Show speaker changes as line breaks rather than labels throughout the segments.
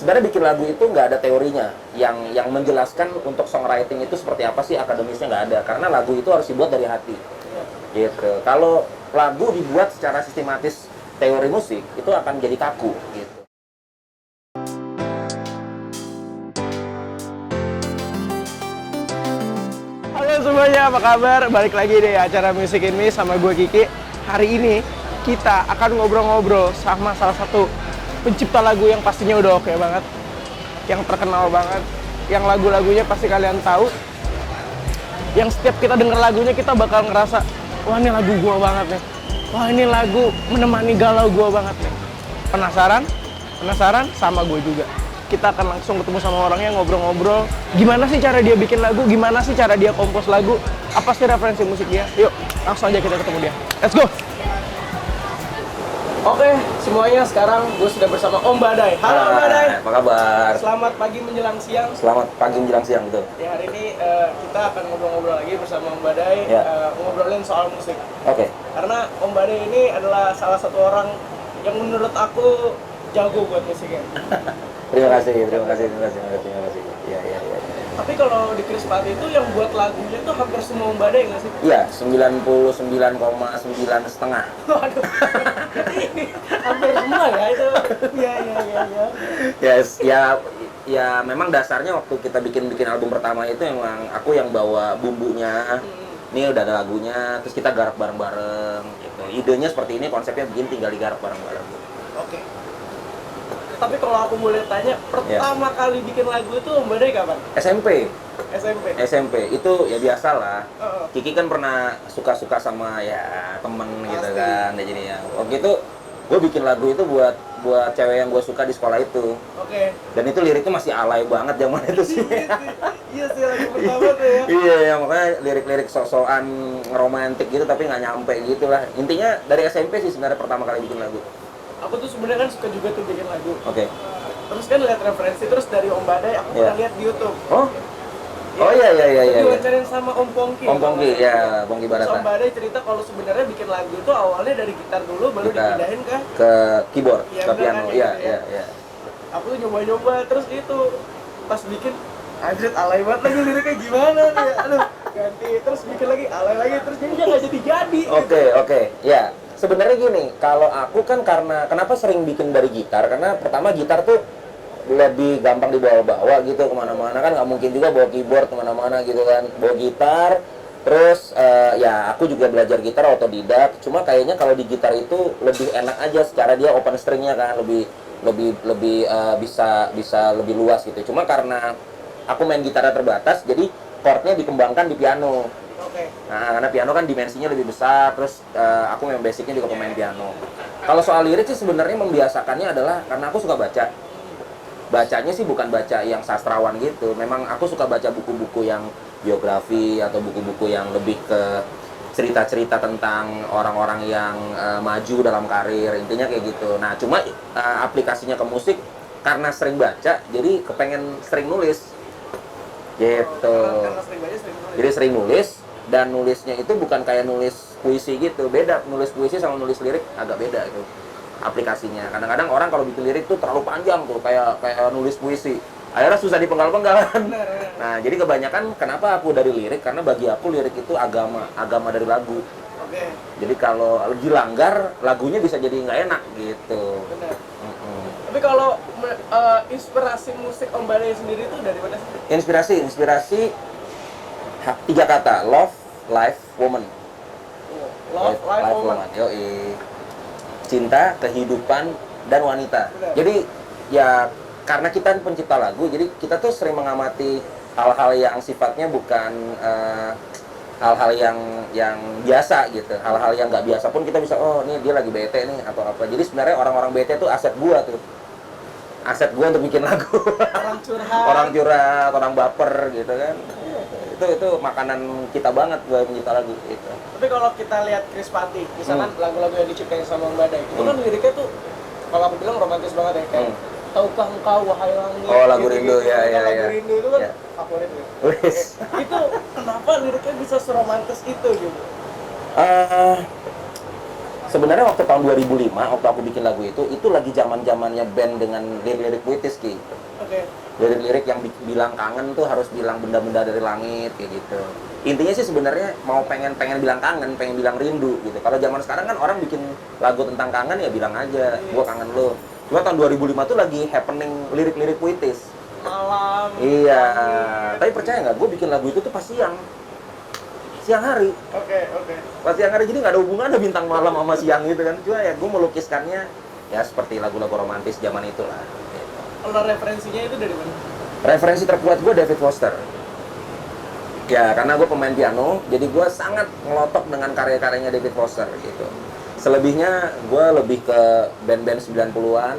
sebenarnya bikin lagu itu nggak ada teorinya yang menjelaskan untuk songwriting itu seperti apa sih, akademisnya nggak ada, karena lagu itu harus dibuat dari hati gitu. Kalau lagu dibuat secara sistematis teori musik itu akan jadi kaku gitu.
Halo semuanya, apa kabar? Balik lagi di acara Music in Me sama gue Kiki. Hari ini kita akan ngobrol-ngobrol sama salah satu pencipta lagu yang pastinya udah oke banget, yang terkenal banget, yang lagu-lagunya pasti kalian tahu, yang setiap kita denger lagunya kita bakal ngerasa, wah ini lagu gua banget nih, wah ini lagu menemani galau gua banget nih. Penasaran? Penasaran? Sama gue juga. Kita akan langsung ketemu sama orangnya, ngobrol-ngobrol gimana sih cara dia bikin lagu, gimana sih cara dia kompos lagu, apa sih referensi musik dia. Yuk, langsung aja kita ketemu dia. Let's go! Oke, semuanya sekarang gue sudah bersama Om Badai. Halo Om Badai.
Apa kabar?
Selamat pagi menjelang siang.
Selamat pagi menjelang siang gitu.
Ya, hari ini kita akan ngobrol-ngobrol lagi bersama Om Badai,
Ya.
ngobrolin soal musik.
Oke.
Karena Om Badai ini adalah salah satu orang yang menurut aku jago buat musiknya.
Terima kasih. Iya.
Tapi kalau di Krispati itu yang buat lagunya tuh hampir semua Om Badai nggak sih?
Iya, 99,9 setengah.
Waduh, jadi hampir semua ya itu. Iya.
Yes, ya memang dasarnya waktu kita bikin album pertama itu emang aku yang bawa bumbunya. Ini udah ada lagunya, terus kita garap bareng-bareng gitu. Idenya seperti ini, konsepnya begini, tinggal digarap bareng-bareng.
Oke. Tapi kalau aku boleh tanya, pertama kali bikin lagu itu Om Badai kapan?
SMP
SMP.
itu ya biasa lah.
Heeh.
Kiki kan pernah suka sama ya temen gitu
Pasti.
kan, jadi ya waktu itu gue bikin lagu itu buat cewek yang gue suka di sekolah itu.
Oke.
Dan itu liriknya masih alay banget zaman itu sih.
Iya sih, lagu pertama tuh ya.
Iya, ya, makanya lirik-lirik sok-sokan romantis gitu tapi nggak nyampe gitu lah. Intinya dari SMP sih sebenarnya pertama kali bikin lagu.
Aku tuh sebenarnya kan suka juga tuh bikin lagu.
Oke.
Terus kan lihat referensi terus dari Om Badai, aku pernah lihat di YouTube.
Oh iya.
Diwawancarain sama Om Pongki.
Om Pongki, ya, Pongki
Terus
Barata.
Om Badai cerita kalau sebenarnya bikin lagu itu awalnya dari gitar dulu, baru
Gitar.
dipindahin
Ke keyboard,
Iya,
ke
bener
piano.
kan,
Iya.
gitu. Aku tuh nyoba-nyoba, terus itu pas bikin anjir alay banget lagi liriknya gimana nih, aduh ganti, terus bikin lagi alay lagi, terus jadinya nggak jadi
Oke. Ya, sebenarnya gini, kalau aku kan karena kenapa sering bikin dari gitar, karena pertama gitar tuh lebih gampang dibawa-bawa gitu kemana-mana, kan nggak mungkin juga bawa keyboard kemana-mana gitu kan, bawa gitar. Terus ya aku juga belajar gitar otodidak, cuma kayaknya kalau di gitar itu lebih enak aja secara dia open stringnya kan, lebih bisa lebih luas gitu. Cuma karena aku main gitarnya terbatas, jadi chordnya dikembangkan di piano.
Oke.
Nah, karena piano kan dimensinya lebih besar, terus aku memang basicnya juga pemain piano. Kalau soal lirik sih sebenarnya membiasakannya adalah karena aku suka baca. Bacanya sih bukan baca yang sastrawan gitu. Memang aku suka baca buku-buku yang biografi atau buku-buku yang lebih ke cerita-cerita tentang orang-orang yang maju dalam karir, intinya kayak gitu. Nah, cuma aplikasinya ke musik karena sering baca, jadi kepengen sering nulis. Gitu.
Karena sering baca, sering nulis.
Jadi sering nulis, dan nulisnya itu bukan kayak nulis puisi gitu, beda. Nulis puisi sama nulis lirik agak beda gitu aplikasinya. Kadang-kadang orang kalau bikin lirik tuh terlalu panjang tuh, kayak nulis puisi, akhirnya susah dipenggal-penggal kan. Nah, jadi kebanyakan kenapa aku dari lirik, karena bagi aku lirik itu agama dari lagu.
Oke.
Jadi kalau dilanggar lagunya bisa jadi nggak enak gitu.
Benar. Tapi kalau inspirasi musik Om Badai sendiri itu dari mana sih?
Inspirasi 3 kata: love, life, woman.
Love, life, woman.
Yoi. Cinta, kehidupan, dan wanita.
Benar.
Jadi ya karena kita pencipta lagu, jadi kita tuh sering mengamati hal-hal yang sifatnya bukan hal-hal yang biasa gitu. Hal-hal yang nggak biasa pun kita bisa, oh ini dia lagi bete nih atau apa. Jadi sebenarnya orang-orang bete tuh aset gua tuh. Aset gua untuk bikin lagu.
Orang curhat.
Orang baper gitu kan. Itu makanan kita banget buat mencipta lagu gitu.
Tapi kalau kita lihat Krispati, misalkan lagu-lagu yang diciptain sama Om Badai, itu kan liriknya tuh kalau aku bilang romantis banget ya, kayak tahukah engkau wahai langit.
Oh, lagu rindu,
gitu.
ya.
Lagu rindu itu kan
Ya.
favorit gue.
Wis.
Itu kenapa liriknya bisa seromantis itu gitu?
sebenarnya waktu tahun 2005 waktu aku bikin lagu itu lagi zaman-zamannya band dengan lirik-lirik puitis Ki.
Oke.
Lirik-lirik yang bilang kangen tuh harus bilang benda-benda dari langit kayak gitu. Intinya sih sebenarnya mau pengen bilang kangen, pengen bilang rindu gitu. Kalau zaman sekarang kan orang bikin lagu tentang kangen ya bilang aja, gua kangen lo. Cuma tahun 2005 tuh lagi happening lirik-lirik puitis.
Malam.
Iya, tapi percaya nggak, gue bikin lagu itu tuh pas siang hari.
Oke.
Pas siang hari, jadi nggak ada hubungannya bintang malam sama siang gitu kan. Cuma ya gue melukiskannya ya seperti lagu-lagu romantis zaman itulah.
Kalau referensinya itu dari mana?
Referensi terkuat gue David Foster. Ya, karena gue pemain piano, jadi gue sangat ngelotok dengan karya-karyanya David Foster gitu. Selebihnya gue lebih ke band-band 90-an.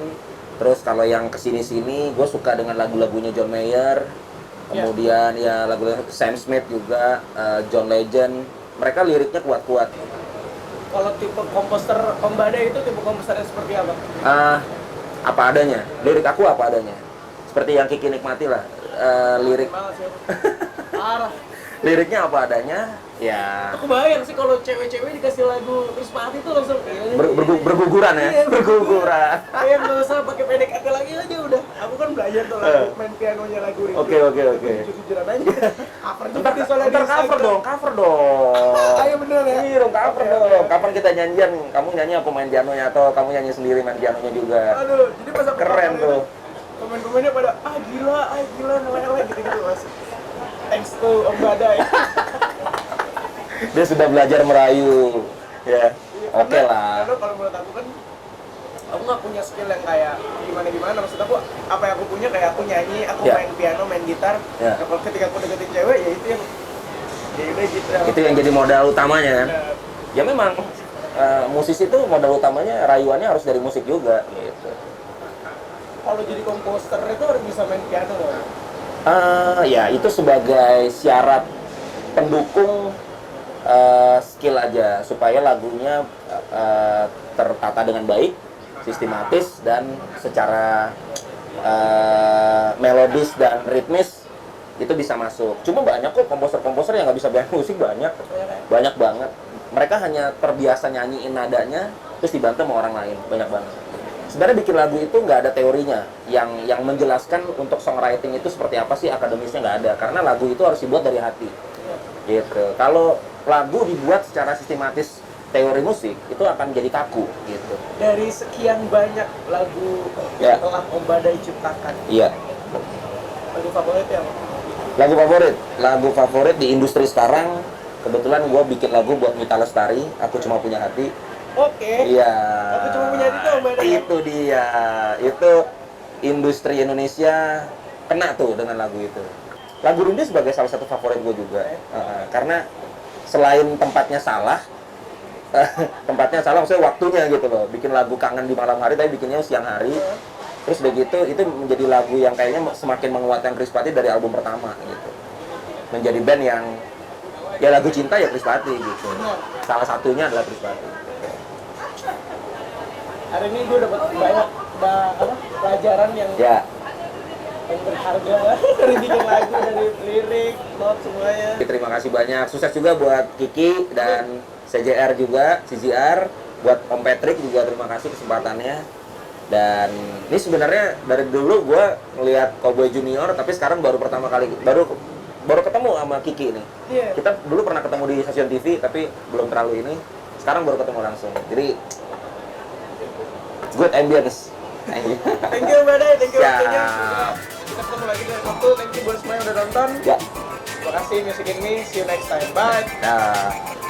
Terus kalau yang kesini-sini, gue suka dengan lagu-lagunya John Mayer. Kemudian ya lagu Sam Smith juga, John Legend. Mereka liriknya kuat-kuat.
Kalau tipe komposer Om Badai itu tipe komposernya seperti apa?
Apa adanya. Lirik aku apa adanya. Seperti yang Kiki nikmati lah. Lirik.
Parah.
Liriknya apa adanya. Ya.
Aku bayang sih kalau cewek-cewek dikasih lagu Krismati itu langsung
berguguran ya.
Iya,
berguguran.
Kayak nggak usah pakai PDKT lagi aja udah. Aku kan belajar tuh lagu, main pianonya lagu itu.
Oke.
Jujur-jujuran aja. Cover juga di soalnya di
cover
Instagram.
dong.
Ayo bener ya.
Iya dong, cover dong. Kapan kita nyanyian? Kamu nyanyi aku main pianonya atau kamu nyanyi sendiri main pianonya juga?
Aduh, jadi pas aku
Keren
cover
tuh.
itu, komen-komennya pada gila, ngeleleh gitu mas. Thanks to Om Badai.
Dia sudah belajar merayu. Ya. Oke lah.
Karena kalau menurut aku kan aku nggak punya skill yang kayak gimana maksud aku apa yang aku punya kayak aku nyanyi, aku main piano, main gitar.
Ya.
Nah, kalau ketika aku deketin cewek ya itu yang ya udah gitu.
Itu yang jadi modal utamanya kan. Ya memang musisi itu modal utamanya rayuannya harus dari musik juga gitu.
Kalau jadi komposer itu harus bisa main piano loh.
Ya itu sebagai syarat pendukung skill aja supaya lagunya tertata dengan baik, sistematis dan secara melodis dan ritmis itu bisa masuk. Cuma banyak kok komposer-komposer yang nggak bisa main musik banyak banget. Mereka hanya terbiasa nyanyiin nadanya terus dibantu sama orang lain, banyak banget. Sebenarnya bikin lagu itu nggak ada teorinya yang menjelaskan untuk songwriting itu seperti apa sih, akademisnya nggak ada, karena lagu itu harus dibuat dari hati gitu. Kalau lagu dibuat secara sistematis teori musik itu akan jadi kaku gitu.
Dari sekian banyak lagu yang telah Om Badai ciptakan,
Iya.
lagu favoritnya apa?
Lagu favorit di industri sekarang kebetulan gue bikin lagu buat Mita Lestari, Aku Cuma Punya Hati.
Oke.
Iya.
Aku Cuma Punya Hati itu Om Badai.
Itu dia. Itu industri Indonesia kena tuh dengan lagu itu. Lagu Rindu sebagai salah satu favorit gue juga. Karena selain tempatnya salah maksudnya waktunya gitu loh. Bikin lagu kangen di malam hari tapi bikinnya siang hari. Terus udah gitu itu menjadi lagu yang kayaknya semakin menguatkan Krispatih dari album pertama gitu. Menjadi band yang ya lagu cinta ya Krispatih gitu. Salah satunya adalah Krispatih.
Hari ini gue dapat banyak pelajaran yang berharga dari bikin lagu, dari lirik, not semuanya.
Terima kasih banyak. Sukses juga buat Kiki dan CJR juga, CJR. Buat Om Patrick juga terima kasih kesempatannya. Dan ini sebenarnya dari dulu gue ngelihat Cowboy Junior, tapi sekarang baru pertama kali baru ketemu sama Kiki ini. Kita dulu pernah ketemu di stasiun TV, tapi belum terlalu ini. Sekarang baru ketemu langsung. Jadi good ambience.
Thank you Badai, thank you waktunya. Kita ketemu lagi dari waktu. Thank you buat semua yang udah nonton.
Ya.
Terima kasih Music In Me. See you next time. Bye.
Nah.